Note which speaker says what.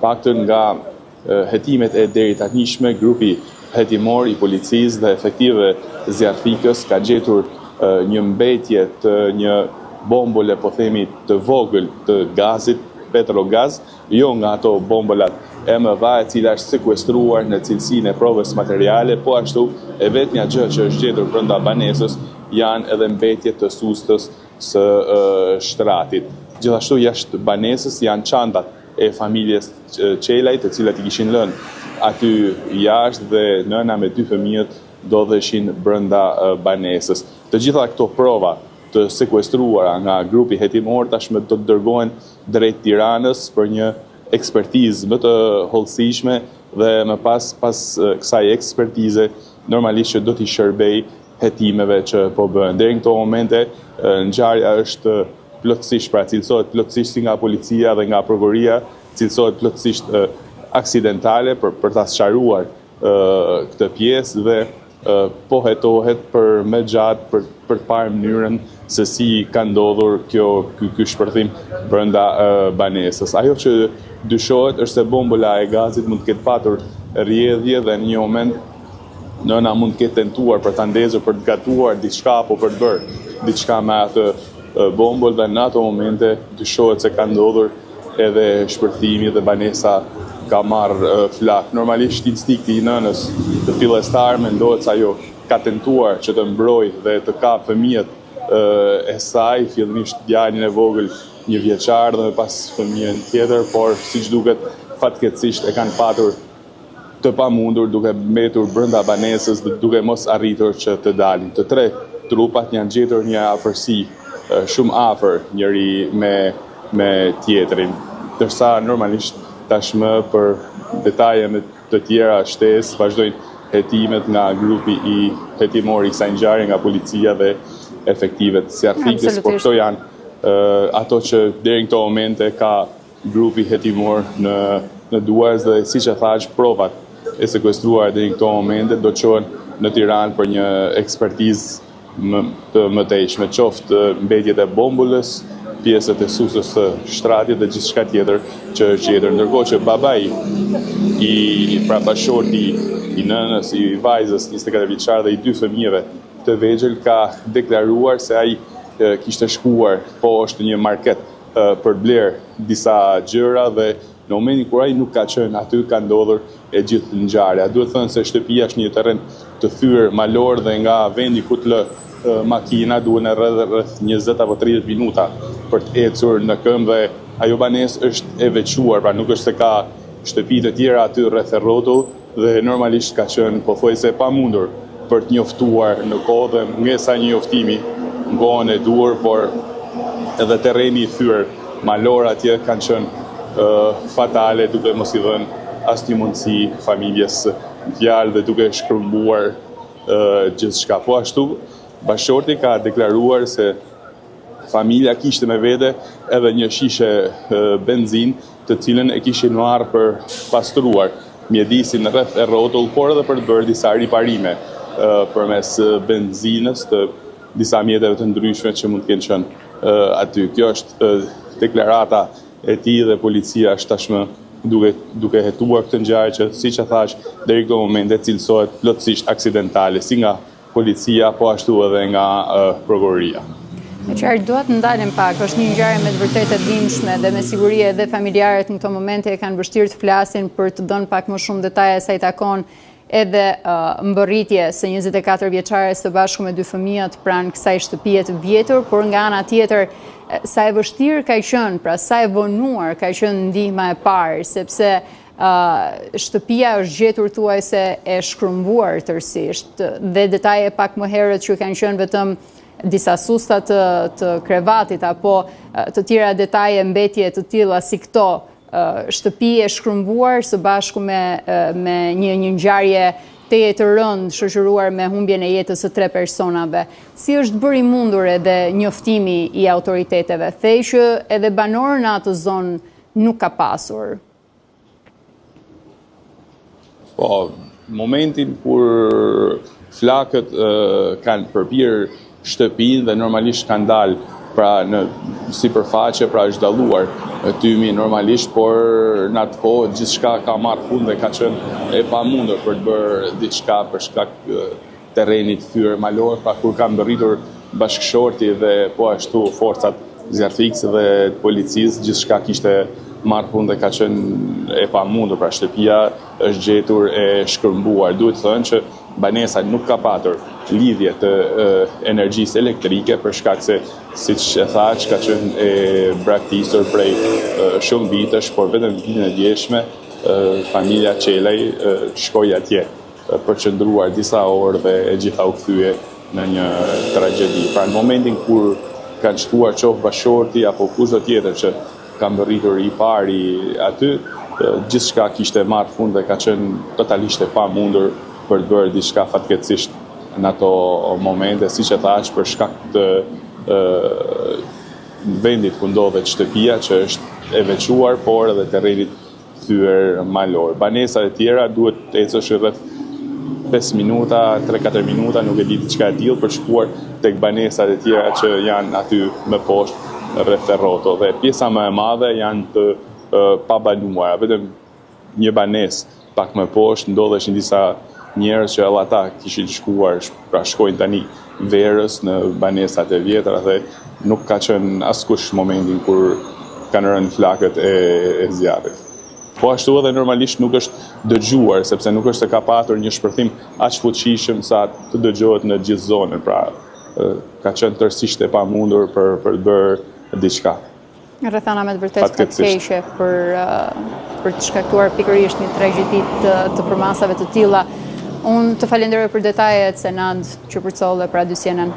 Speaker 1: Paktën nga hetimet e deri tanishme, grupi hetimor i policisë dhe efektive zjarfikës ka gjetur një mbetje të një bombole, po themi, të vogël të gazit, petrogaz, jo nga ato bombolat MV, e cila është sekuestruar në cilësinë e provës materiale, po ashtu e vetmja gjë që është gjetur brenda banesës janë edhe mbetje të sustës së shtratit. Gjithashtu jashtë banesës janë çantat e familjes Qelaj, të cilat i kishin lënë aty jashtë dhe nëna me 2 fëmijët ndodheshin brenda banesës. Të gjitha këto prova të sekuestruara nga grupi hetimor tashmë do të dërgohen drejt Tiranës për një ekspertizë më të hollësishme dhe më pas kësaj ekspertize normalisht që do t'i shërbej hetimeve që po bëhen. Deri në këto momente ngjarja është plotësisht, pra cilësohet plotësisht nga policia dhe nga prokuroria, cilësohet plotësisht aksidentale për ta sqaruar këtë pjesë dhe po hetohet për më gjatë për të parë mënyrën se si ka ndodhur ky shpërthim brenda banesës. Ajo që dyshohet është se bombola e gazit mund të ketë patur rrjedhje dhe në një moment nëna mund të ketë tentuar për ta ndezur, për të gatuar diçka apo për të bërë diçka me atë bomboll dhe në ato momente dyshohet se ka ndodhur edhe shpërthimi dhe banesa ka marrë flak. Normalisht instinkti i nënës të fillestar mendohet se ajo ka tentuar që të mbrojë dhe të kapë fëmijët e saj, fillimisht djalin e vogël 1 vjeçar dhe më pas fëmijën tjetër, por siç duket fatkeqësisht e kanë patur të pamundur duke mbetur brenda banesës dhe duke mos arritur që të dalin. Të 3 trupat janë gjetur një afërsi shumë afër njëri me tjetrin, ndërsa normalisht tashmë për detaje me të tjera shtesë vazhdojnë hetimet nga grupi i hetimor i kësaj ngjarje, nga policia dhe efektivet zjarfikës, por këto janë ato që deri në këto momente ka grupi hetimor në duar dhe siç e thash, provat e sekuestruara deri në këto momente do të çohen në Tiranë për një ekspertizë të mëtejshme, qoftë mbetjet e bombulës, pjesët e sustës së shtratit dhe gjithçka tjetër që është gjetur. Ndërkohë që babai pra bashorti i nënës, i vajzës 24 vjeçare dhe i 2 fëmijëve të vegjël ka deklaruar se ai kishte shkuar poshtë një market për të blerë disa gjëra dhe në momentin kur ai nuk ka qenë aty ka ndodhur e gjithë ngjarja. Duhet thënë se shtëpia është një terren të thyer malor dhe nga vendi ku të lë makina duhen rreth 20 apo 30 minuta për të ecur në këmbë dhe ajo banesë është e veçuar, pra nuk është se ka shtëpi të tjera aty rreth e rrotull dhe normalisht ka qenë pothuajse pamundur për të njoftuar në kohë dhe ngesa një njoftimi në kohën e duhur, por edhe terreni i thyer malor atje kanë qenë fatale duke mos i dhënë asnjë mundësi familjes fjalë dhe duke shkërmbuar gjithçka. Po ashtu bashorti ka deklaruar se familja kishte me vete edhe një shishe benzin të cilën e kishin marrë për pastruar mjedisin rreth e rrotull, por edhe për të bërë disa riparime përmes benzinës të disa mjeteve të ndryshme që mund të kenë qenë aty. Kjo është deklarata e tij dhe policia është tashmë duke hetuar këtë ngjarje që, siç e thash, deri këto momente cilësohet plotësisht aksidentale, si nga policia, po ashtu edhe nga prokuroria.
Speaker 2: Qartë, duhet të ndalem pak, është një ngjarje me të vërtetë e dhimbshme dhe me siguri edhe familjarët në këto momente e kanë vështirë të flasin për të dhënë pak më shumë detaje sa i takon edhe mbërritje së 24 vjeçare së bashku me 2 fëmijët pranë kësaj shtëpie të vjetër, por nga ana tjetër sa e vështirë ka qenë, pra sa e vonuar ka qenë ndihma e parë, sepse shtëpia është gjetur thuajse e shkrumbuar tërësisht dhe detaje pak më herët që kanë qenë vetëm disa susta të krevatit apo të tjera detaje mbetje të tilla si këto, shtëpi e shkrumbuar së bashku me një ngjarje të rëndë shoqëruar me humbjen e jetës së 3 personave. Si është bërë i mundur edhe njoftimi i autoriteteve? Thej që edhe banorë në atë zonë nuk ka pasur.
Speaker 1: Po, momentin kur flakët kanë përpir shtëpinë dhe normalisht kanë dalë pra në sipërfaqe, pra është dalluar tymi normalisht, por në atë kohë gjithçka ka marrë fund dhe ka qenë e pamundur për të bërë diçka për shkak terrenit thyer malor, pra kur ka mbërritur bashkëshorti dhe po ashtu forcat zjarfikse dhe të policisë, gjithçka kishte marrë fund dhe ka qenë e pamundur, pra shtëpia është gjetur e shkërmbuar. Duhet thënë që banesa nuk ka patur lidhje të energjisë elektrike për shkak se, siç e thash, ka qenë e braktisur prej shumë vitesh, por vetëm ditën e djeshme familja Qelej shkoi atje për të qëndruar disa orë dhe e gjitha u kthye në një tragjedi. Pra në momentin kur kanë shkuar qoftë bashorti apo kushdo tjetër që ka mbërritur i pari aty, gjithçka kishte marrë fund dhe ka qenë totalisht e pamundur për të bërë diçka fatkeqësisht në ato momente, siç e thash, për shkak të vendit ku ndodhet shtëpia, që është e veçuar, por edhe terrenit thyer malor. Banesat e tjera duhet të ecësh rreth 5 minuta, 3-4 minuta, nuk e di diçka e tillë për shkuar tek banesat e tjera që janë aty më poshtë rreth rroto. Dhe pjesa më e madhe janë të pabanuara. Vetëm një banesë pak më poshtë ndodheshin disa njerëz që edhe ata kishin shkuar, pra shkojnë tani verës në banesat e vjetra dhe nuk ka qenë askush momentin kur kanë rënë flakët e zjarrit. Po ashtu edhe normalisht nuk është dëgjuar, sepse nuk është se ka patur një shpërthim aq fuqishëm sa të dëgjohet në gjithë zonën, pra ka qenë tërësisht e pamundur për të bërë diçka.
Speaker 2: Rrethana me të vërtetë fatkeqe për të shkaktuar pikërisht një tragjedi të përmasave të tilla. Unë të falenderoj për detajet, Senad, që përcolle për Radio CNN.